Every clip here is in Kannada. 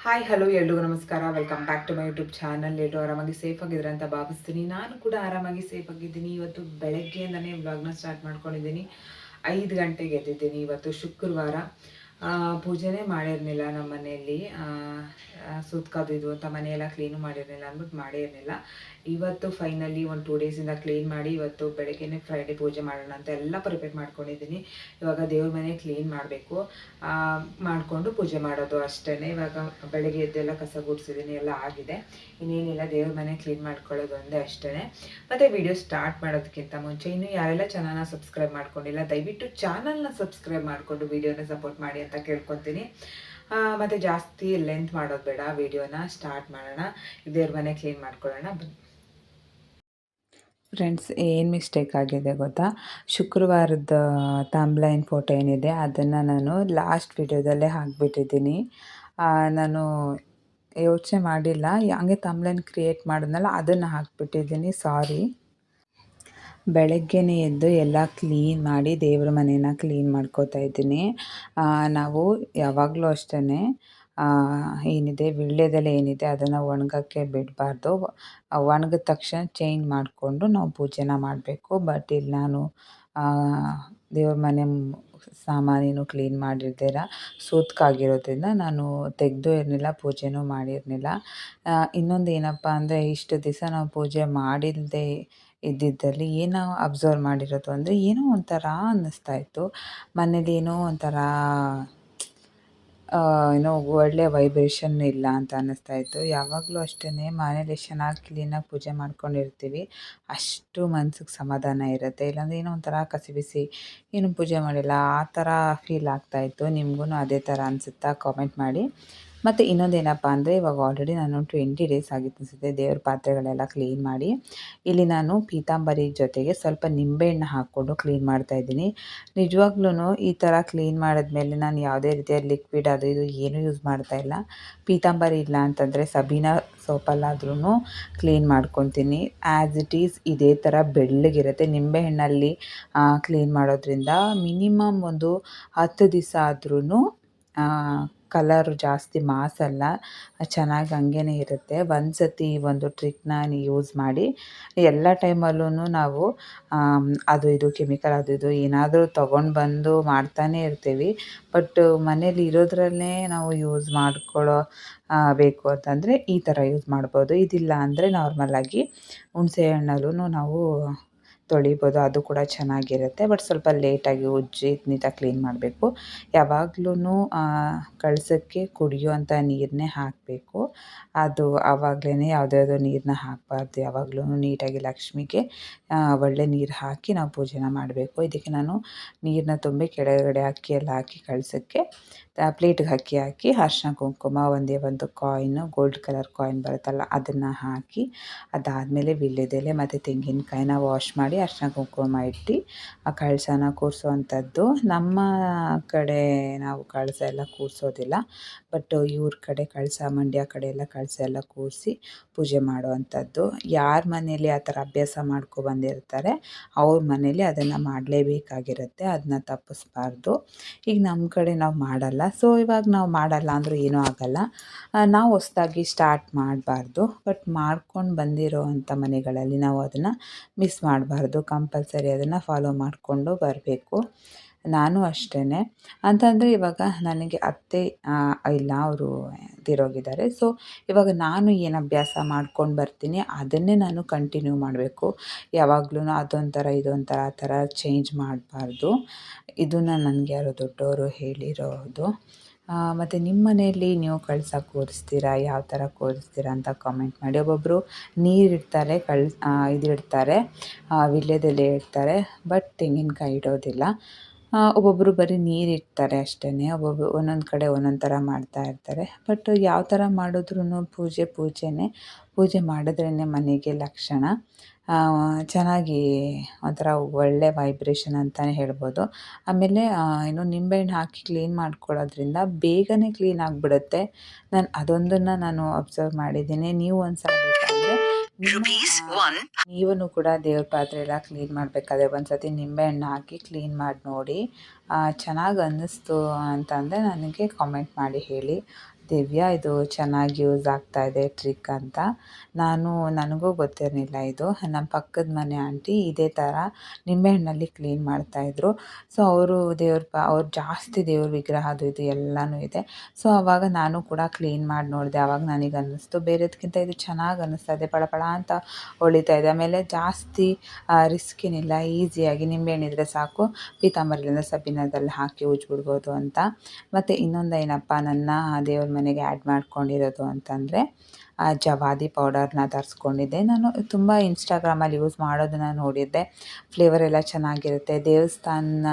ಹಾಯ್ ಹಲೋ ಎಲ್ರಿಗೂ ನಮಸ್ಕಾರ. Welcome back to my YouTube channel. ಎಲ್ಲರೂ ಆರಾಮಾಗಿ ಸೇಫ್ ಆಗಿದ್ರೆ ಅಂತ ಭಾವಿಸ್ತೀನಿ. ನಾನು ಕೂಡ ಆರಾಮಾಗಿ ಸೇಫ್ ಆಗಿದ್ದೀನಿ. ಇವತ್ತು ಬೆಳಗ್ಗೆಯಿಂದನೇ ವ್ಲಾಗ್ನ ಸ್ಟಾರ್ಟ್ ಮಾಡ್ಕೊಂಡಿದ್ದೀನಿ. 5 ಗಂಟೆಗೆ ಎದ್ದಿದ್ದೀನಿ. ಇವತ್ತು ಶುಕ್ರವಾರ. ಪೂಜೆನೇ ಮಾಡಿರಲಿಲ್ಲ ನಮ್ಮ ಮನೆಯಲ್ಲಿ. ಸುತ್ತಕದು ಇದು ಅಂತ ಮನೆಯೆಲ್ಲ ಕ್ಲೀನು ಮಾಡಿರಲಿಲ್ಲ ಅಂದ್ಬಿಟ್ಟು ಮಾಡೇ ಇರಲಿಲ್ಲ. ಇವತ್ತು ಫೈನಲಿ ಒಂದು 2 ಡೇಸಿಂದ ಕ್ಲೀನ್ ಮಾಡಿ ಇವತ್ತು ಬೆಳಗ್ಗೆನೇ ಫ್ರೈಡೇ ಪೂಜೆ ಮಾಡೋಣ ಅಂತ ಎಲ್ಲ ಪ್ರಿಪೇರ್ ಮಾಡ್ಕೊಂಡಿದ್ದೀನಿ. ಇವಾಗ ದೇವ್ರ ಮನೆ ಕ್ಲೀನ್ ಮಾಡಬೇಕು, ಮಾಡಿಕೊಂಡು ಪೂಜೆ ಮಾಡೋದು ಅಷ್ಟೇ. ಇವಾಗ ಬೆಳಗ್ಗೆ ಎದ್ದೆಲ್ಲ ಕಸ ಗುಡಿಸಿದ್ದೀನಿ, ಎಲ್ಲ ಆಗಿದೆ. ಇನ್ನೇನಿಲ್ಲ, ದೇವ್ರ ಮನೆ ಕ್ಲೀನ್ ಮಾಡ್ಕೊಳ್ಳೋದು ಒಂದೇ ಅಷ್ಟೇ. ಮತ್ತು ವಿಡಿಯೋ ಸ್ಟಾರ್ಟ್ ಮಾಡೋದಕ್ಕಿಂತ ಮುಂಚೆ ಇನ್ನೂ ಯಾರೆಲ್ಲ ಚಾನಲ್ನ ಸಬ್ಸ್ಕ್ರೈಬ್ ಮಾಡ್ಕೊಂಡಿಲ್ಲ, ದಯವಿಟ್ಟು ಚಾನಲ್ನ ಸಬ್ಸ್ಕ್ರೈಬ್ ಮಾಡಿಕೊಂಡು ವಿಡಿಯೋನ ಸಪೋರ್ಟ್ ಮಾಡಿ ಅಂತ ಕೇಳ್ಕೊತೀನಿ. ಮತ್ತು ಜಾಸ್ತಿ ಲೆಂತ್ ಮಾಡೋದು ಬೇಡ, ವಿಡಿಯೋನ ಸ್ಟಾರ್ಟ್ ಮಾಡೋಣ. ದೇವ್ರ ಮನೆ ಕ್ಲೀನ್ ಮಾಡ್ಕೊಳ್ಳೋಣ ಬನ್ನಿ. ಫ್ರೆಂಡ್ಸ್, ಏನು ಮಿಸ್ಟೇಕ್ ಆಗಿದೆ ಗೊತ್ತಾ? ಶುಕ್ರವಾರದ ಥಂಬ್ಲೈನ್ ಫೋಟೋ ಏನಿದೆ ಅದನ್ನು ನಾನು ಲಾಸ್ಟ್ ವಿಡಿಯೋದಲ್ಲೇ ಹಾಕಿಬಿಟ್ಟಿದ್ದೀನಿ. ನಾನು ಯೋಚನೆ ಮಾಡಿಲ್ಲ, ಹಂಗೆ ಥಂಬ್ಲೈನ್ ಕ್ರಿಯೇಟ್ ಮಾಡಿದ್ನಲ್ಲ ಅದನ್ನು ಹಾಕಿಬಿಟ್ಟಿದ್ದೀನಿ, ಸಾರಿ. ಬೆಳಗ್ಗೆನೇ ಎದ್ದು ಎಲ್ಲ ಕ್ಲೀನ್ ಮಾಡಿ ದೇವ್ರ ಮನೇನ ಕ್ಲೀನ್ ಮಾಡ್ಕೋತಾ ಇದ್ದೀನಿ. ನಾವು ಯಾವಾಗಲೂ ಅಷ್ಟೇ, ಏನಿದೆ ವೀಳ್ಯದೆಲೆ ಏನಿದೆ ಅದನ್ನು ಒಣಗೋಕ್ಕೆ ಬಿಡಬಾರ್ದು. ಒಣಗಿದ ತಕ್ಷಣ ಚೇಂಜ್ ಮಾಡಿಕೊಂಡು ನಾವು ಪೂಜೆನ ಮಾಡಬೇಕು. ಬಟ್ ಇಲ್ಲಿ ನಾನು ದೇವ್ರ ಮನೆ ಸಾಮಾನೇನು ಕ್ಲೀನ್ ಮಾಡಿರ್ದಿರ ಸೂತ್ಕಾಗಿರೋದ್ರಿಂದ ನಾನು ತೆಗೆದು ಇರಲಿಲ್ಲ, ಪೂಜೆನೂ ಮಾಡಿರಲಿಲ್ಲ. ಇನ್ನೊಂದು ಏನಪ್ಪ ಅಂದರೆ, ಇಷ್ಟು ದಿವಸ ನಾವು ಪೂಜೆ ಮಾಡಿಲ್ಲದೆ ಇದ್ದಿದ್ದಲ್ಲಿ ಏನೋ ಅಬ್ಸರ್ವ್ ಮಾಡಿರೋದು ಅಂದರೆ, ಏನೋ ಒಂಥರ ಅನ್ನಿಸ್ತಾ ಇತ್ತು ಮನೇಲಿ. ಏನೋ ಒಂಥರ ಏನೋ ಒಳ್ಳೆ ವೈಬ್ರೇಷನ್ ಇಲ್ಲ ಅಂತ ಅನ್ನಿಸ್ತಾ ಇತ್ತು. ಯಾವಾಗಲೂ ಅಷ್ಟೇ, ಮನೇಲಿ ಚೆನ್ನಾಗಿ ಕ್ಲೀನಾಗಿ ಪೂಜೆ ಮಾಡ್ಕೊಂಡಿರ್ತೀವಿ, ಅಷ್ಟು ಮನ್ಸಿಗೆ ಸಮಾಧಾನ ಇರುತ್ತೆ. ಇಲ್ಲಾಂದರೆ ಏನೋ ಒಂಥರ ಕಸಿಬಿಸಿ, ಏನು ಪೂಜೆ ಮಾಡಿಲ್ಲ ಆ ಥರ ಫೀಲ್ ಆಗ್ತಾಯಿತ್ತು. ನಿಮಗೂ ಅದೇ ಥರ ಅನಿಸುತ್ತಾ? ಕಾಮೆಂಟ್ ಮಾಡಿ. ಮತ್ತು ಇನ್ನೊಂದೇನಪ್ಪ ಅಂದರೆ, ಇವಾಗ ಆಲ್ರೆಡಿ ನಾನು 20 ಡೇಸ್ ಆಗಿತ್ತು ಅನಿಸುತ್ತೆ ದೇವ್ರ ಪಾತ್ರೆಗಳೆಲ್ಲ ಕ್ಲೀನ್ ಮಾಡಿ. ಇಲ್ಲಿ ನಾನು ಪೀತಾಂಬರಿ ಜೊತೆಗೆ ಸ್ವಲ್ಪ ನಿಂಬೆಹಣ್ಣು ಹಾಕ್ಕೊಂಡು ಕ್ಲೀನ್ ಮಾಡ್ತಾಯಿದ್ದೀನಿ. ನಿಜವಾಗ್ಲೂ ಈ ಥರ ಕ್ಲೀನ್ ಮಾಡಿದ್ಮೇಲೆ ನಾನು ಯಾವುದೇ ರೀತಿಯ ಲಿಕ್ವಿಡ್ ಅದು ಇದು ಏನೂ ಯೂಸ್ ಮಾಡ್ತಾಯಿಲ್ಲ. ಪೀತಾಂಬರಿ ಇಲ್ಲ ಅಂತಂದರೆ ಸಬೀನಾ ಸೋಪಲ್ಲಾದ್ರೂ ಕ್ಲೀನ್ ಮಾಡ್ಕೊತೀನಿ. ಆ್ಯಸ್ ಇಟ್ ಈಸ್ ಇದೇ ಥರ ಬೆಳ್ಳಗಿರುತ್ತೆ. ನಿಂಬೆಹಣ್ಣಲ್ಲಿ ಕ್ಲೀನ್ ಮಾಡೋದ್ರಿಂದ ಮಿನಿಮಮ್ ಒಂದು 10 ದಿವಸ ಆದ್ರೂ ಕಲರು ಜಾಸ್ತಿ ಮಾಸಲ್ಲ, ಚೆನ್ನಾಗಿ ಹಂಗೇ ಇರುತ್ತೆ. ಒಂದು ಸತಿ ಒಂದು ಟ್ರಿಕ್ನ ಯೂಸ್ ಮಾಡಿ. ಎಲ್ಲ ಟೈಮಲ್ಲೂ ನಾವು ಅದು ಇದು ಕೆಮಿಕಲ್ ಅದು ಇದು ಏನಾದರೂ ತೊಗೊಂಡು ಬಂದು ಮಾಡ್ತಾನೇ ಇರ್ತೀವಿ. ಬಟ್ ಮನೇಲಿ ಇರೋದ್ರಲ್ಲೇ ನಾವು ಯೂಸ್ ಮಾಡ್ಕೊಳ್ಳೋ ಬೇಕು ಅಂತಂದರೆ ಈ ಥರ ಯೂಸ್ ಮಾಡ್ಬೋದು. ಇದಿಲ್ಲ ಅಂದರೆ ನಾರ್ಮಲಾಗಿ ಹುಣಸೆ ಹಣ್ಣಲ್ಲೂ ನಾವು ತೊಳಿಬೋದು, ಅದು ಕೂಡ ಚೆನ್ನಾಗಿರುತ್ತೆ. ಬಟ್ ಸ್ವಲ್ಪ ಲೇಟಾಗಿ ಉಜ್ಜಿ ನೀಟಾಗಿ ಕ್ಲೀನ್ ಮಾಡಬೇಕು. ಯಾವಾಗ್ಲೂ ಕಳಸಕ್ಕೆ ಕುಡಿಯುವಂಥ ನೀರನ್ನೇ ಹಾಕಬೇಕು. ಅದು ಆವಾಗಲೇ ಯಾವುದ್ಯಾವುದೋ ನೀರನ್ನ ಹಾಕಬಾರ್ದು. ಯಾವಾಗ್ಲೂ ನೀಟಾಗಿ ಲಕ್ಷ್ಮಿಗೆ ಒಳ್ಳೆ ನೀರು ಹಾಕಿ ನಾವು ಪೂಜೆನ ಮಾಡಬೇಕು. ಇದಕ್ಕೆ ನಾನು ನೀರನ್ನ ತುಂಬಿ ಕೆಳಗಡೆ ಅಕ್ಕಿ ಎಲ್ಲ ಹಾಕಿ ಕಳಸಕ್ಕೆ ಪ್ಲೇಟಿಗೆ ಅಕ್ಕಿ ಹಾಕಿ ಅರಿಶಿನ ಕುಂಕುಮ ಒಂದೇ ಒಂದು ಕಾಯಿನು, ಗೋಲ್ಡ್ ಕಲರ್ ಕಾಯಿನ್ ಬರುತ್ತಲ್ಲ ಅದನ್ನು ಹಾಕಿ, ಅದಾದಮೇಲೆ ವೀಳ್ಯದೆಲೆ ಮತ್ತು ತೆಂಗಿನಕಾಯಿನ ವಾಶ್ ಮಾಡಿ ಅರಿಶಿನ ಕುಂಕುಮ ಇಟ್ಟು ಆ ಕಳಶನ ಕೂರಿಸೋವಂಥದ್ದು. ನಮ್ಮ ಕಡೆ ನಾವು ಕಳಶ ಎಲ್ಲ ಕೂರಿಸೋದಿಲ್ಲ, ಬಟ್ ಇವ್ರ ಕಡೆ ಕಳಶ, ಮಂಡ್ಯ ಕಡೆ ಎಲ್ಲ ಕಳಶ ಎಲ್ಲ ಕೂರಿಸಿ ಪೂಜೆ ಮಾಡುವಂಥದ್ದು. ಯಾರ ಮನೇಲಿ ಆ ಥರ ಅಭ್ಯಾಸ ಬಂದಿರ್ತಾರೆ ಅವ್ರ ಮನೇಲಿ ಅದನ್ನು ಮಾಡಲೇಬೇಕಾಗಿರುತ್ತೆ, ಅದನ್ನ ತಪ್ಪಿಸ್ಬಾರ್ದು. ಈಗ ನಮ್ಮ ಕಡೆ ನಾವು ಮಾಡಲ್ಲ, ಸೊ ಇವಾಗ ನಾವು ಮಾಡಲ್ಲ ಅಂದರೂ ಏನೂ ಆಗಲ್ಲ. ನಾವು ಹೊಸ್ದಾಗಿ ಸ್ಟಾರ್ಟ್ ಮಾಡಬಾರ್ದು, ಬಟ್ ಮಾಡ್ಕೊಂಡು ಬಂದಿರೋ ಅಂಥ ಮನೆಗಳಲ್ಲಿ ನಾವು ಅದನ್ನು ಮಿಸ್ ಮಾಡಬಾರ್ದು. ಕಂಪಲ್ಸರಿ ಅದನ್ನು ಫಾಲೋ ಮಾಡಿಕೊಂಡು ಬರಬೇಕು. ನಾನು ಅಷ್ಟೇ. ಅಂತಂದರೆ ಇವಾಗ ನನಗೆ ಅತ್ತೆ ಇಲ್ಲ, ಅವರು ತೀರೋಗಿದ್ದಾರೆ. ಸೊ ಇವಾಗ ನಾನು ಏನು ಅಭ್ಯಾಸ ಮಾಡ್ಕೊಂಡು ಬರ್ತೀನಿ ಅದನ್ನೇ ನಾನು ಕಂಟಿನ್ಯೂ ಮಾಡಬೇಕು. ಯಾವಾಗ್ಲೂ ಅದೊಂಥರ ಇದೊಂಥರ ಆ ಥರ ಚೇಂಜ್ ಮಾಡಬಾರ್ದು. ಇದನ್ನು ನನಗೆ ಯಾರೋ ದೊಡ್ಡವರು ಹೇಳಿರೋದು. ಮತ್ತು ನಿಮ್ಮ ಮನೆಯಲ್ಲಿ ನೀವು ಕಳಸ ಕೂರಿಸ್ತೀರಾ, ಯಾವ ಥರ ಕೂರಿಸ್ತೀರಾ ಅಂತ ಕಾಮೆಂಟ್ ಮಾಡಿ. ಒಬ್ಬೊಬ್ಬರು ನೀರಿಡ್ತಾರೆ, ಇದಿಡ್ತಾರೆ, ವೀಳ್ಯದೆಲೆ ಇಡ್ತಾರೆ, ಬಟ್ ತೆಂಗಿನಕಾಯಿ ಇಡೋದಿಲ್ಲ. ಒಬ್ಬೊಬ್ಬರು ಬರೀ ನೀರಿಡ್ತಾರೆ ಅಷ್ಟೇ. ಒಬ್ಬೊಬ್ಬರು ಒಂದೊಂದು ಕಡೆ ಒಂದೊಂದು ಥರ ಮಾಡ್ತಾ ಇರ್ತಾರೆ. ಬಟ್ ಯಾವ ಥರ ಮಾಡಿದ್ರೂ ಪೂಜೆನೇ. ಪೂಜೆ ಮಾಡಿದ್ರೇ ಮನೆಗೆ ಲಕ್ಷಣ. ಚೆನ್ನಾಗಿ ಒಂಥರ ಒಳ್ಳೆ ವೈಬ್ರೇಷನ್ ಅಂತಲೇ ಹೇಳ್ಬೋದು. ಆಮೇಲೆ ಏನು ನಿಂಬೆಹಣ್ಣು ಹಾಕಿ ಕ್ಲೀನ್ ಮಾಡ್ಕೊಳ್ಳೋದ್ರಿಂದ ಬೇಗನೆ ಕ್ಲೀನ್ ಆಗಿಬಿಡುತ್ತೆ. ಅದೊಂದನ್ನು ನಾನು ಅಬ್ಸರ್ವ್ ಮಾಡಿದ್ದೀನಿ. ನೀವು ಒಂದ್ಸಲ ಬೇಕಾದರೆ ನೀವೂ ಕೂಡ ದೇವ್ರ ಪಾತ್ರೆ ಎಲ್ಲ ಕ್ಲೀನ್ ಮಾಡಬೇಕಾದ್ರೆ ಒಂದು ಸತಿ ನಿಂಬೆಹಣ್ಣು ಹಾಕಿ ಕ್ಲೀನ್ ಮಾಡಿ ನೋಡಿ. ಚೆನ್ನಾಗಿ ಅನ್ನಿಸ್ತು ಅಂತಂದರೆ ನನಗೆ ಕಾಮೆಂಟ್ ಮಾಡಿ ಹೇಳಿ. ದಿವ್ಯಾ ಇದು ಚೆನ್ನಾಗಿ ಯೂಸ್ ಆಗ್ತಾಯಿದೆ ಟ್ರಿಕ್ ಅಂತ. ನನಗೂ ಗೊತ್ತಿರಲಿಲ್ಲ ಇದು. ನಮ್ಮ ಪಕ್ಕದ ಮನೆ ಆಂಟಿ ಇದೇ ಥರ ನಿಂಬೆಹಣ್ಣಲ್ಲಿ ಕ್ಲೀನ್ ಮಾಡ್ತಾಯಿದ್ರು. ಸೊ ಅವರು ಅವ್ರು ಜಾಸ್ತಿ ದೇವ್ರ ವಿಗ್ರಹ ಅದು ಇದು ಎಲ್ಲನೂ ಇದೆ. ಸೊ ಆವಾಗ ನಾನು ಕೂಡ ಕ್ಲೀನ್ ಮಾಡಿ ನೋಡಿದೆ. ಆವಾಗ ನನಗೆ ಅನ್ನಿಸ್ತು ಬೇರೆದಕ್ಕಿಂತ ಇದು ಚೆನ್ನಾಗಿ ಅನ್ನಿಸ್ತಾ ಇದೆ, ಪಳ ಪಳ ಅಂತ ಹೊಳಿತಾ ಇದೆ. ಆಮೇಲೆ ಜಾಸ್ತಿ ರಿಸ್ಕ್ ಏನಿಲ್ಲ, ಈಸಿಯಾಗಿ ನಿಂಬೆಹಣ್ಣಿದ್ರೆ ಸಾಕು, ಪೀತಾಂಬರಿಲಿಂದ ಸಬೀನದಲ್ಲಿ ಹಾಕಿ ಉಜ್ಬಿಡ್ಬೋದು ಅಂತ. ಮತ್ತು ಇನ್ನೊಂದು ಏನಪ್ಪ, ನನ್ನ ದೇವ್ರ ಮನೆಗೆ ಆ್ಯಡ್ ಮಾಡ್ಕೊಂಡಿರೋದು ಅಂತಂದರೆ ಜವಾದಿ ಪೌಡರ್ನ ತರಿಸ್ಕೊಂಡಿದ್ದೆ. ನಾನು ತುಂಬ ಇನ್ಸ್ಟಾಗ್ರಾಮಲ್ಲಿ ಯೂಸ್ ಮಾಡೋದನ್ನು ನೋಡಿದ್ದೆ. ಫ್ಲೇವರ್ ಎಲ್ಲ ಚೆನ್ನಾಗಿರುತ್ತೆ, ದೇವಸ್ಥಾನ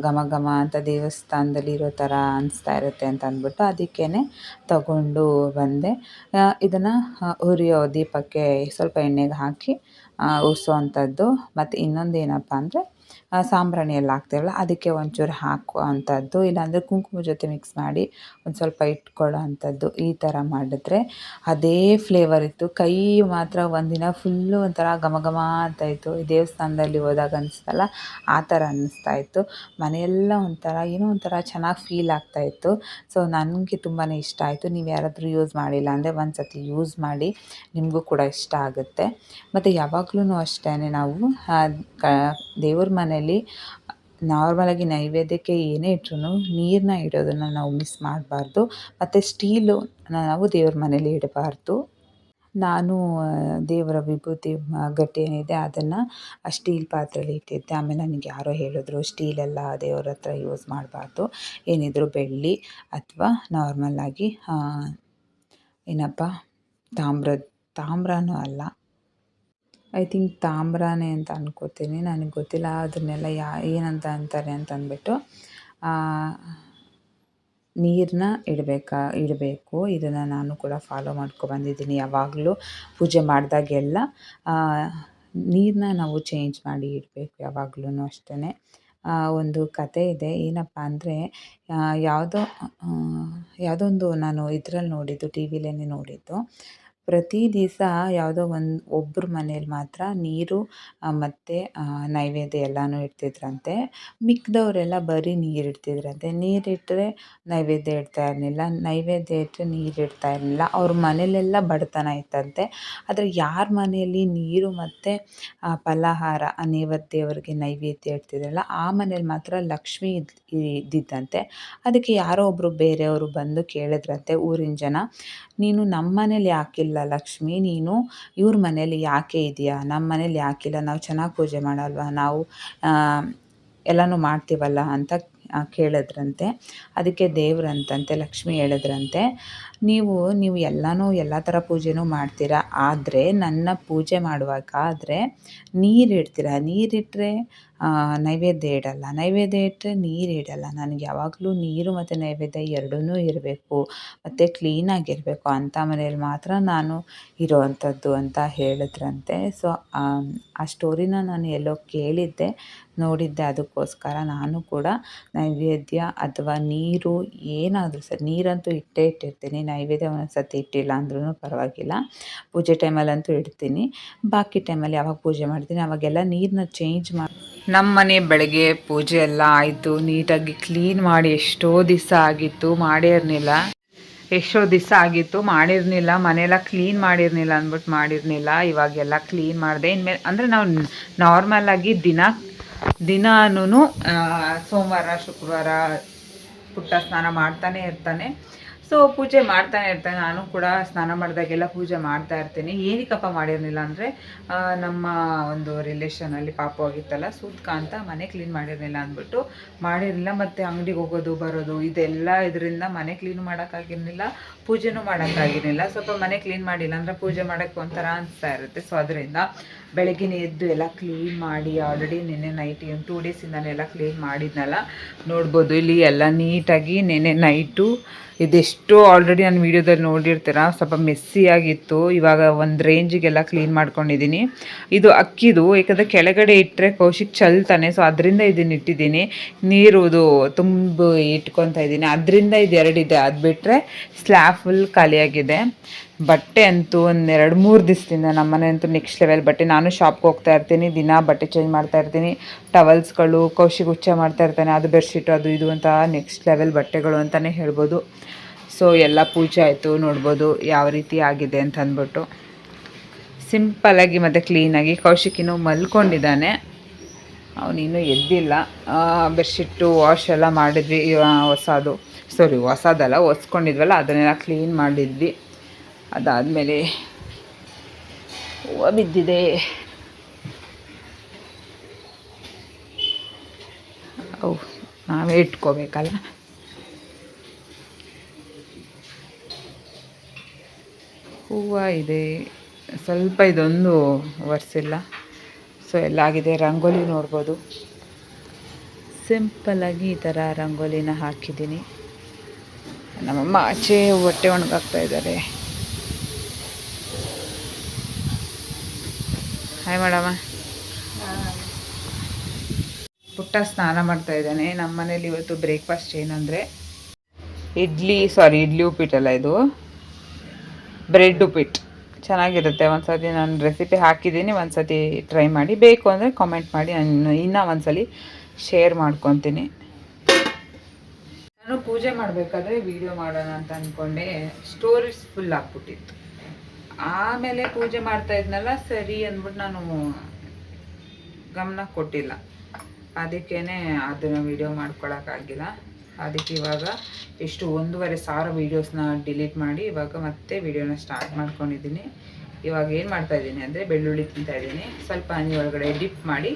ಘಮ ಘಮ ಅಂತ ದೇವಸ್ಥಾನದಲ್ಲಿ ಇರೋ ಥರ ಅನಿಸ್ತಾ ಇರುತ್ತೆ ಅಂತ ಅಂದ್ಬಿಟ್ಟು ಅದಕ್ಕೇ ತಗೊಂಡು ಬಂದೆ. ಇದನ್ನು ಉರಿಯೋ ದೀಪಕ್ಕೆ ಸ್ವಲ್ಪ ಎಣ್ಣೆಗೆ ಹಾಕಿ ಉರಿಸೋ ಅಂಥದ್ದು. ಮತ್ತು ಇನ್ನೊಂದು ಏನಪ್ಪ ಅಂದರೆ ಸಾಂಬ್ರಾಣಿ ಎಲ್ಲ ಹಾಕ್ತೇವಲ್ಲ ಅದಕ್ಕೆ ಒಂಚೂರು ಹಾಕುವ ಅಂಥದ್ದು, ಇಲ್ಲಾಂದರೆ ಕುಂಕುಮ ಜೊತೆ ಮಿಕ್ಸ್ ಮಾಡಿ ಒಂದು ಸ್ವಲ್ಪ ಇಟ್ಕೊಳ್ಳೋ ಅಂಥದ್ದು. ಈ ಥರ ಮಾಡಿದ್ರೆ ಅದೇ ಫ್ಲೇವರ್ ಇತ್ತು. ಕೈ ಮಾತ್ರ ಒಂದಿನ ಫುಲ್ಲು ಒಂಥರ ಘಮ ಘಮ ಅಂತ ಇತ್ತು. ಈ ದೇವಸ್ಥಾನದಲ್ಲಿ ಹೋದಾಗ ಅನಿಸ್ತಲ್ಲ ಆ ಥರ ಅನ್ನಿಸ್ತಾ ಇತ್ತು. ಮನೆಯೆಲ್ಲ ಒಂಥರ ಏನೋ ಒಂಥರ ಚೆನ್ನಾಗಿ ಫೀಲ್ ಆಗ್ತಾಯಿತ್ತು. ಸೊ ನನಗೆ ತುಂಬಾ ಇಷ್ಟ ಆಯಿತು. ನೀವು ಯಾರಾದರೂ ಯೂಸ್ ಮಾಡಿಲ್ಲ ಅಂದರೆ ಒಂದು ಸತಿ ಯೂಸ್ ಮಾಡಿ, ನಿಮಗೂ ಕೂಡ ಇಷ್ಟ ಆಗುತ್ತೆ. ಮತ್ತು ಯಾವಾಗ್ಲೂ ಅಷ್ಟೇ ನಾವು ದೇವ್ರ ಮನೇಲಿ ನಾರ್ಮಲಾಗಿ ನೈವೇದ್ಯಕ್ಕೆ ಏನೇ ಇಟ್ರೂ ನೀರನ್ನ ಇಡೋದನ್ನು ನಾವು ಮಿಸ್ ಮಾಡಬಾರ್ದು. ಮತ್ತು ಸ್ಟೀಲು ನಾವು ದೇವ್ರ ಮನೇಲಿ ಇಡಬಾರ್ದು. ನಾನು ದೇವರ ವಿಭೂತಿ ಗಟ್ಟಿ ಏನಿದೆ ಅದನ್ನು ಸ್ಟೀಲ್ ಪಾತ್ರೆಯಲ್ಲಿ ಇಟ್ಟಿದ್ದೆ. ಆಮೇಲೆ ನನಗೆ ಯಾರೋ ಹೇಳಿದ್ರು ಸ್ಟೀಲೆಲ್ಲ ದೇವ್ರ ಹತ್ರ ಯೂಸ್ ಮಾಡಬಾರ್ದು, ಏನಿದ್ರು ಬೆಳ್ಳಿ ಅಥವಾ ನಾರ್ಮಲ್ಲಾಗಿ ಏನಪ್ಪ ತಾಮ್ರನೂ ಅಲ್ಲ, ಐ ಥಿಂಕ್ ತಾಮ್ರನೇ ಅಂತ ಅನ್ಕೋತೀನಿ, ನನಗೆ ಗೊತ್ತಿಲ್ಲ. ಅದನ್ನೆಲ್ಲ ಏನಂತ ಅಂತಾರೆ ಅಂತ ಅಂದ್ಬಿಟ್ಟು ನೀರನ್ನ ಇಡಬೇಕು. ಇದನ್ನು ನಾನು ಕೂಡ ಫಾಲೋ ಮಾಡ್ಕೊಬಂದಿದ್ದೀನಿ. ಯಾವಾಗಲೂ ಪೂಜೆ ಮಾಡಿದಾಗೆಲ್ಲ ನೀರನ್ನ ನಾವು ಚೇಂಜ್ ಮಾಡಿ ಇಡಬೇಕು ಯಾವಾಗ್ಲೂ ಅಷ್ಟೇ. ಒಂದು ಕತೆ ಇದೆ. ಏನಪ್ಪ ಅಂದರೆ ಯಾವುದೋ ಒಂದು ನಾನು ಇದರಲ್ಲಿ ನೋಡಿದ್ದು, ಟಿ ವಿಲೇ ನೋಡಿದ್ದು. ಪ್ರತಿ ದಿವಸ ಯಾವುದೋ ಒಬ್ಬರ ಮನೇಲಿ ಮಾತ್ರ ನೀರು ಮತ್ತು ನೈವೇದ್ಯ ಎಲ್ಲನೂ ಇಡ್ತಿದ್ರಂತೆ. ಮಿಕ್ಕಿದವರೆಲ್ಲ ಬರೀ ನೀರು ಇಡ್ತಿದ್ರಂತೆ. ನೀರಿಟ್ಟರೆ ನೈವೇದ್ಯ ಇಡ್ತಾ ಇರಲಿಲ್ಲ, ನೈವೇದ್ಯ ಇಟ್ಟರೆ ನೀರು ಇಡ್ತಾ ಇರಲಿಲ್ಲ. ಅವ್ರ ಮನೇಲೆಲ್ಲ ಬಡತನ ಇತ್ತಂತೆ. ಆದರೆ ಯಾರ ಮನೆಯಲ್ಲಿ ನೀರು ಮತ್ತು ಫಲಾಹಾರ ದೇವರಿಗೆ ನೈವೇದ್ಯ ಇಡ್ತಿದ್ರಲ್ಲ ಆ ಮನೇಲಿ ಮಾತ್ರ ಲಕ್ಷ್ಮಿ ಇದ್ದಿದ್ದಂತೆ. ಅದಕ್ಕೆ ಯಾರೋ ಒಬ್ಬರು ಬೇರೆಯವರು ಬಂದು ಕೇಳಿದ್ರಂತೆ ಊರಿನ ಜನ, ನೀನು ನಮ್ಮ ಮನೇಲಿ ಯಾಕಿಲ್ಲ ಲಕ್ಷ್ಮಿ, ನೀನು ಇವ್ರ ಮನೇಲಿ ಯಾಕೆ ಇದೆಯಾ, ನಮ್ಮ ಮನೇಲಿ ಯಾಕಿಲ್ಲ, ನಾವು ಚೆನ್ನಾಗಿ ಪೂಜೆ ಮಾಡಲ್ವಾ, ನಾವು ಎಲ್ಲನೂ ಮಾಡ್ತೀವಲ್ಲ ಅಂತ ಕೇಳಿದ್ರಂತೆ. ಅದಕ್ಕೆ ದೇವ್ರಂತಂತೆ ಲಕ್ಷ್ಮಿ ಹೇಳಿದ್ರಂತೆ, ನೀವು ಎಲ್ಲ ಥರ ಪೂಜೆನೂ ಮಾಡ್ತೀರಾ, ಆದರೆ ನನ್ನ ಪೂಜೆ ಮಾಡುವಾಗಾದರೆ ನೀರಿಡ್ತೀರ, ನೀರಿಟ್ಟರೆ ನೈವೇದ್ಯ ಇಡಲ್ಲ, ನೈವೇದ್ಯ ಇಟ್ಟರೆ ನೀರು ಇಡಲ್ಲ. ನನಗೆ ಯಾವಾಗಲೂ ನೀರು ಮತ್ತು ನೈವೇದ್ಯ ಎರಡೂ ಇರಬೇಕು ಮತ್ತು ಕ್ಲೀನಾಗಿರಬೇಕು, ಅಂಥ ಮನೇಲಿ ಮಾತ್ರ ನಾನು ಇರೋವಂಥದ್ದು ಅಂತ ಹೇಳಿದ್ರಂತೆ. ಸೊ ಆ ಸ್ಟೋರಿನ ನಾನು ಎಲ್ಲೋ ಕೇಳಿದ್ದೆ, ನೋಡಿದ್ದೆ. ಅದಕ್ಕೋಸ್ಕರ ನಾನು ಕೂಡ ನೈವೇದ್ಯ ಅಥವಾ ನೀರು ಏನಾದರೂ ಸರಿ, ನೀರಂತೂ ಇಟ್ಟಿರ್ತೀನಿ. ನೈವೇದ್ಯ ಒಂದೊಂದು ಸತಿ ಇಟ್ಟಿಲ್ಲ ಅಂದ್ರೂ ಪರವಾಗಿಲ್ಲ, ಪೂಜೆ ಟೈಮಲ್ಲಂತೂ ಇಡ್ತೀನಿ. ಬಾಕಿ ಟೈಮಲ್ಲಿ ಯಾವಾಗ ಪೂಜೆ ಮಾಡ್ತೀನಿ ಅವಾಗೆಲ್ಲ ನೀರನ್ನ ಚೇಂಜ್ ಮಾಡಿ. ನಮ್ಮ ಮನೆ ಬೆಳಗ್ಗೆ ಪೂಜೆ ಎಲ್ಲ ಆಯಿತು, ನೀಟಾಗಿ ಕ್ಲೀನ್ ಮಾಡಿ ಎಷ್ಟೋ ದಿವಸ ಆಗಿತ್ತು ಮಾಡಿರಲಿಲ್ಲ, ಮನೆಯೆಲ್ಲ ಕ್ಲೀನ್ ಮಾಡಿರಲಿಲ್ಲ ಅಂದ್ಬಿಟ್ಟು ಮಾಡಿರಲಿಲ್ಲ. ಇವಾಗೆಲ್ಲ ಕ್ಲೀನ್ ಮಾಡಿದೆ. ಇನ್ಮೇಲೆ ಅಂದರೆ ನಾವು ನಾರ್ಮಲಾಗಿ ದಿನಾನೂ ಸೋಮವಾರ ಶುಕ್ರವಾರ ಪುಟ್ಟ ಸ್ನಾನ ಮಾಡ್ತಾನೆ ಇರ್ತಾನೆ. ಸೊ ಪೂಜೆ ಮಾಡ್ತಾನೆ ಇರ್ತಾನೆ. ನಾನು ಕೂಡ ಸ್ನಾನ ಮಾಡಿದಾಗೆಲ್ಲ ಪೂಜೆ ಮಾಡ್ತಾ ಇರ್ತೀನಿ. ಏನಕ್ಕಪ್ಪ ಮಾಡಿರಲಿಲ್ಲ ಅಂದರೆ ನಮ್ಮ ಒಂದು ರಿಲೇಷನಲ್ಲಿ ಪಾಪ ಆಗಿತ್ತಲ್ಲ, ಸೂತ್ಕ ಅಂತ ಮನೆ ಕ್ಲೀನ್ ಮಾಡಿರಲಿಲ್ಲ ಅಂದ್ಬಿಟ್ಟು ಮಾಡಿರಲಿಲ್ಲ. ಮತ್ತು ಅಂಗಡಿಗೆ ಹೋಗೋದು ಬರೋದು ಇದರಿಂದ ಮನೆ ಕ್ಲೀನು ಮಾಡೋಕ್ಕಾಗಿರಲಿಲ್ಲ, ಪೂಜೆನೂ ಮಾಡೋಕ್ಕಾಗಿರಲಿಲ್ಲ. ಸ್ವಲ್ಪ ಮನೆ ಕ್ಲೀನ್ ಮಾಡಿಲ್ಲ ಅಂದರೆ ಪೂಜೆ ಮಾಡೋಕ್ಕೆ ಒಂಥರ ಅನಿಸ್ತಾ ಇರುತ್ತೆ. ಸೊ ಅದರಿಂದ ಬೆಳಗ್ಗೆನೇ ಎದ್ದು ಎಲ್ಲ ಕ್ಲೀನ್ ಮಾಡಿ, ಆಲ್ರೆಡಿ ನಿನ್ನೆ ನೈಟ್ 2 ಡೇಸಿಂದನೆಲ್ಲ ಕ್ಲೀನ್ ಮಾಡಿದ್ನಲ್ಲ, ನೋಡ್ಬೋದು ಇಲ್ಲಿ ಎಲ್ಲ ನೀಟಾಗಿ. ನಿನ್ನೆ ನೈಟು ಇದೆಷ್ಟು ಆಲ್ರೆಡಿ ನಾನು ವೀಡಿಯೋದಲ್ಲಿ ನೋಡಿರ್ತೀರ, ಸ್ವಲ್ಪ ಮೆಸ್ಸಿಯಾಗಿತ್ತು. ಇವಾಗ ಒಂದು ರೇಂಜಿಗೆಲ್ಲ ಕ್ಲೀನ್ ಮಾಡ್ಕೊಂಡಿದ್ದೀನಿ. ಇದು ಅಕ್ಕಿದು, ಯಾಕಂದರೆ ಕೆಳಗಡೆ ಇಟ್ಟರೆ ಕೌಶಿಕ್ ಚಲ್ತಾನೆ. ಸೊ ಅದರಿಂದ ಇದನ್ನು ಇಟ್ಟಿದ್ದೀನಿ. ನೀರುದು ತುಂಬ ಇಟ್ಕೊತಾ ಇದ್ದೀನಿ. ಅದರಿಂದ ಇದು 2 ಇದೆ, ಅದು ಬಿಟ್ಟರೆ ಸ್ಲ್ಯಾಬ್ ಫುಲ್ ಖಾಲಿಯಾಗಿದೆ. ಬಟ್ಟೆ ಅಂತೂ ಒಂದು 2-3 ದಿವಸದಿಂದ ನಮ್ಮನೆ ಅಂತೂ ನೆಕ್ಸ್ಟ್ ಲೆವೆಲ್ ಬಟ್ಟೆ. ನಾನು ಶಾಪ್ಗೆ ಹೋಗ್ತಾ ಇರ್ತೀನಿ, ದಿನ ಬಟ್ಟೆ ಚೇಂಜ್ ಮಾಡ್ತಾ ಇರ್ತೀನಿ. ಟವಲ್ಸ್ಗಳು ಕೌಶಿಕ್ ಹುಚ್ಚ ಮಾಡ್ತಾ ಇರ್ತಾನೆ, ಅದು ಬೆಡ್ಶೀಟು ಅದು ಇದು ಅಂತ ನೆಕ್ಸ್ಟ್ ಲೆವೆಲ್ ಬಟ್ಟೆಗಳು ಅಂತಲೇ ಹೇಳ್ಬೋದು. ಸೊ ಎಲ್ಲ ಪೂಜೆ ಆಯಿತು, ನೋಡ್ಬೋದು ಯಾವ ರೀತಿ ಆಗಿದೆ ಅಂತ ಅಂದ್ಬಿಟ್ಟು ಸಿಂಪಲ್ಲಾಗಿ ಮತ್ತು ಕ್ಲೀನಾಗಿ. ಕೌಶಿಕಿನೂ ಮಲ್ಕೊಂಡಿದ್ದಾನೆ, ಅವನಿನ್ನೂ ಎದ್ದಿಲ್ಲ. ಬೆಡ್ಶೀಟು ವಾಶ್ ಎಲ್ಲ ಮಾಡಿದ್ವಿ, ಹೊಸದಲ್ಲ ಒರೆಸ್ಕೊಂಡಿದ್ವಲ್ಲ ಅದನ್ನೆಲ್ಲ ಕ್ಲೀನ್ ಮಾಡಿದ್ವಿ. ಅದಾದಮೇಲೆ ಹೂವು ಬಿದ್ದಿದೆ, ನಾವೇ ಇಟ್ಕೋಬೇಕಲ್ಲ. ಹೂವು ಇದೆ, ಸ್ವಲ್ಪ ಇದೊಂದು ಒರೆಸಿಲ್ಲ. ಸೊ ಎಲ್ಲ ಆಗಿದೆ. ರಂಗೋಲಿ ನೋಡ್ಬೋದು, ಸಿಂಪಲ್ಲಾಗಿ ಈ ಥರ ರಂಗೋಲಿನ ಹಾಕಿದ್ದೀನಿ. ನಮ್ಮಮ್ಮ ಆಚೆ ಹೊಟ್ಟೆ ಒಣಗಾಕ್ತಾ ಇದ್ದಾರೆ. ಹಾಯ್ ಮಾಡಮ್ಮ. ಪುಟ್ಟ ಸ್ನಾನ ಮಾಡ್ತಾ ಇದ್ದಾನೆ. ನಮ್ಮ ಮನೇಲಿ ಇವತ್ತು ಬ್ರೇಕ್ಫಾಸ್ಟ್ ಏನಂದರೆ ಇಡ್ಲಿ ಉಪ್ಪಿಟ್ಟಲ್ಲ, ಇದು ಬ್ರೆಡ್ ಉಪ್ಪಿಟ್ಟು. ಚೆನ್ನಾಗಿರುತ್ತೆ. ಒಂದು ಸತಿ ನಾನು ರೆಸಿಪಿ ಹಾಕಿದ್ದೀನಿ, ಒಂದು ಸತಿ ಟ್ರೈ ಮಾಡಿ, ಬೇಕು ಅಂದರೆ ಕಾಮೆಂಟ್ ಮಾಡಿ, ನಾನು ಇನ್ನೂ ಒಂದು ಸಲ ಶೇರ್ ಮಾಡ್ಕೊತೀನಿ. ನಾನು ಪೂಜೆ ಮಾಡಬೇಕಾದ್ರೆ ವಿಡಿಯೋ ಮಾಡೋಣ ಅಂತ ಅಂದ್ಕೊಂಡೆ, ಸ್ಟೋರೇಜ್ ಫುಲ್ ಆಗ್ಬಿಟ್ಟಿತ್ತು. ಆಮೇಲೆ ಪೂಜೆ ಮಾಡ್ತಾ ಇದ್ನಲ್ಲ, ಸರಿ ಅಂದ್ಬಿಟ್ಟು ನಾನು ಗಮನ ಕೊಟ್ಟಿಲ್ಲ. ಅದಕ್ಕೇ ಅದನ್ನು ವಿಡಿಯೋ ಮಾಡ್ಕೊಳಕ್ಕಾಗಿಲ್ಲ. ಅದಕ್ಕೆ ಇವಾಗ ಎಷ್ಟು 1,500 ವೀಡಿಯೋಸ್ನ ಡಿಲೀಟ್ ಮಾಡಿ ಇವಾಗ ಮತ್ತೆ ವಿಡಿಯೋನ ಸ್ಟಾರ್ಟ್ ಮಾಡ್ಕೊಂಡಿದ್ದೀನಿ. ಇವಾಗ ಏನು ಮಾಡ್ತಾಯಿದ್ದೀನಿ ಅಂದರೆ ಬೆಳ್ಳುಳ್ಳಿ ತಿಂತಾಯಿದ್ದೀನಿ. ಸ್ವಲ್ಪ ಹನಿ ಒಳಗಡೆ ಡಿಪ್ ಮಾಡಿ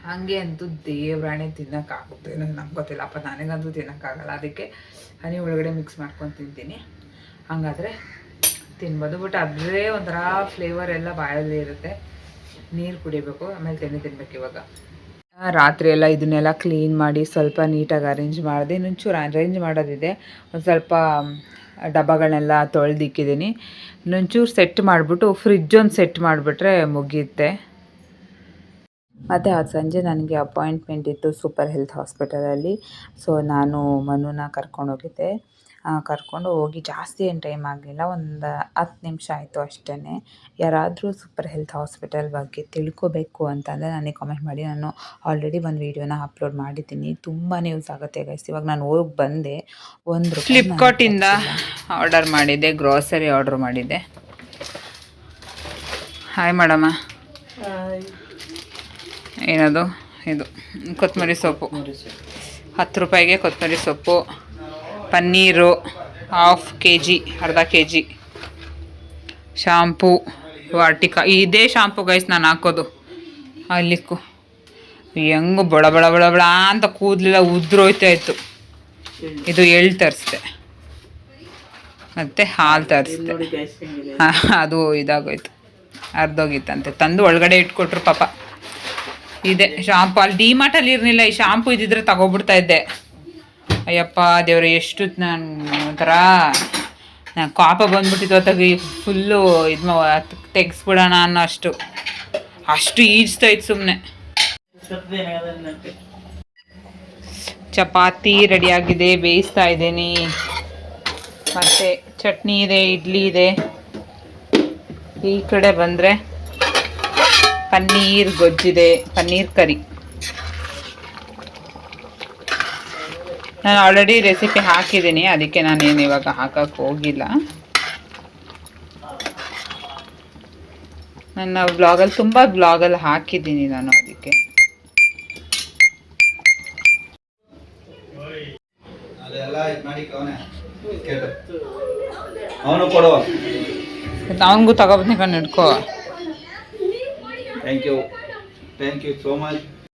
ಹಾಗೆ ಅಂತೂ ದೇವ್ರಾಣೆ ತಿನ್ನೋಕ್ಕಾಗುತ್ತೆ ನಮ್ಗೆ ಗೊತ್ತಿಲ್ಲಪ್ಪ, ನನಗಂತೂ ತಿನ್ನೋಕ್ಕಾಗಲ್ಲ. ಅದಕ್ಕೆ ಹನಿ ಒಳಗಡೆ ಮಿಕ್ಸ್ ಮಾಡ್ಕೊಂಡು ತಿಂತೀನಿ. ಹಾಗಾದರೆ ತಿನ್ಬೋದು. ಬಟ್ ಅದರೇ ಒಂಥರ ಫ್ಲೇವರ್ ಎಲ್ಲ ಬಾಯಲ್ಲಿ ಇರುತ್ತೆ. ನೀರು ಕುಡಿಬೇಕು, ಆಮೇಲೆ ತಿನ್ಬೇಕು. ಇವಾಗ ರಾತ್ರಿ ಎಲ್ಲ ಇದನ್ನೆಲ್ಲ ಕ್ಲೀನ್ ಮಾಡಿ ಸ್ವಲ್ಪ ನೀಟಾಗಿ ಅರೇಂಜ್ ಮಾಡಿದೆ. ಇನ್ನೊಂಚೂರು ಅರೇಂಜ್ ಮಾಡೋದಿದೆ. ಒಂದು ಸ್ವಲ್ಪ ಡಬ್ಬಗಳನ್ನೆಲ್ಲ ತೊಳೆದಿಕ್ಕಿದ್ದೀನಿ. ಇನ್ನೊಂಚೂರು ಸೆಟ್ ಮಾಡಿಬಿಟ್ಟು ಫ್ರಿಜ್ಜೊಂದು ಸೆಟ್ ಮಾಡಿಬಿಟ್ರೆ ಮುಗಿಯುತ್ತೆ. ಮತ್ತು ಆ ಸಂಜೆ ನನಗೆ ಅಪಾಯಿಂಟ್ಮೆಂಟ್ ಇತ್ತು ಸೂಪರ್ ಹೆಲ್ತ್ ಹಾಸ್ಪಿಟಲಲ್ಲಿ. ಸೊ ನಾನು ಮನುನ ಕರ್ಕೊಂಡೋಗಿದ್ದೆ. ಕರ್ಕೊಂಡು ಹೋಗಿ ಜಾಸ್ತಿ ಏನು ಟೈಮ್ ಆಗಲಿಲ್ಲ, ಒಂದು 10 ನಿಮಿಷ ಆಯಿತು ಅಷ್ಟೇ. ಯಾರಾದರೂ ಸೂಪರ್ ಹೆಲ್ತ್ ಹಾಸ್ಪಿಟಲ್ ಬಗ್ಗೆ ತಿಳ್ಕೊಬೇಕು ಅಂತಂದರೆ ನನಗೆ ಕಾಮೆಂಟ್ ಮಾಡಿ. ನಾನು ಆಲ್ರೆಡಿ ಒಂದು ವೀಡಿಯೋನ ಅಪ್ಲೋಡ್ ಮಾಡಿದ್ದೀನಿ, ತುಂಬಾ ಯೂಸ್ ಆಗುತ್ತೆ ಗೈಸ್. ಇವಾಗ ನಾನು ಹೋಗಿ ಬಂದೆ. ಫ್ಲಿಪ್ಕಾರ್ಟಿಂದ ಆರ್ಡರ್ ಮಾಡಿದ್ದೆ, ಗ್ರೋಸರಿ ಆರ್ಡರ್ ಮಾಡಿದ್ದೆ. Hi madam. ಏನದು, ಇದು ಕೊತ್ತಂಬರಿ ಸೊಪ್ಪು 10 ರೂಪಾಯಿಗೆ ಕೊತ್ತಂಬರಿ ಸೊಪ್ಪು, ಪನ್ನೀರು ಅರ್ಧ ಕೆ ಜಿ, ಶಾಂಪೂ ವಾಟಿಕ. ಇದೇ ಶಾಂಪು ಗೈಸ್ ನಾನು ಹಾಕೋದು. ಅಲ್ಲಿಕ್ಕು ಹೆಂಗು ಬಳ ಬಳ ಬಳ ಬಳ ಅಂತ ಕೂದಲೆಲ್ಲ ಉದ್ರೋಯ್ತಾ ಇತ್ತು. ಇದು ಎಳ್ಳು ತರಿಸ್ದೆ, ಮತ್ತು ಹಾಲು ತರಿಸ್ದೆ. ಅದು ಇದಾಗೋಯ್ತು, ಅರ್ಧೋಗಿತ್ತಂತೆ. ತಂದು ಒಳಗಡೆ ಇಟ್ಕೊಟ್ರು ಪಾಪ. ಇದೆ ಶಾಂಪು. ಅಲ್ಲಿ ಡಿಮಾರ್ಟಲ್ಲಿ ಇರಲಿಲ್ಲ, ಈ ಶಾಂಪು ಇದ್ದಿದ್ರೆ ತಗೊಬಿಡ್ತಾ ಇದ್ದೆ. ಅಯ್ಯಪ್ಪ ದೇವ್ರೆ, ಎಷ್ಟು ನಾನು ಒಂಥರ ಕಾಪ ಬಂದ್ಬಿಟ್ಟಿತ್ತು. ಹೊತ್ತಾಗಿ ಫುಲ್ಲು ಇದು ತೆಗೆಸ್ಬಿಡೋಣ ಅನ್ನೋ ಅಷ್ಟು ಈಜ್ತೈತೆ ಸುಮ್ಮನೆ. ಚಪಾತಿ ರೆಡಿಯಾಗಿದೆ, ಬೇಯಿಸ್ತಾ ಇದ್ದೀನಿ. ಮತ್ತು ಚಟ್ನಿ ಇದೆ, ಇಡ್ಲಿ ಇದೆ. ಈ ಕಡೆ ಬಂದರೆ ಪನ್ನೀರ್ ಗೊಜ್ಜಿದೆ, ಪನ್ನೀರ್ ಕರಿ. ನಾನು ಆಲ್ರೆಡಿ ರೆಸಿಪಿ ಹಾಕಿದ್ದೀನಿ, ಅದಕ್ಕೆ ನಾನೇನು ಇವಾಗ ಹಾಕಕ್ಕೆ ಹೋಗಿಲ್ಲ. ನನ್ನ ಬ್ಲಾಗಲ್ಲಿ ತುಂಬ ಬ್ಲಾಗಲ್ಲಿ ಹಾಕಿದ್ದೀನಿ ನಾನು, ಅದಕ್ಕೆ. ಅವನಿಗೂ ತಗೊಬಂದು ಹಿಡ್ಕೋ. Thank you so much.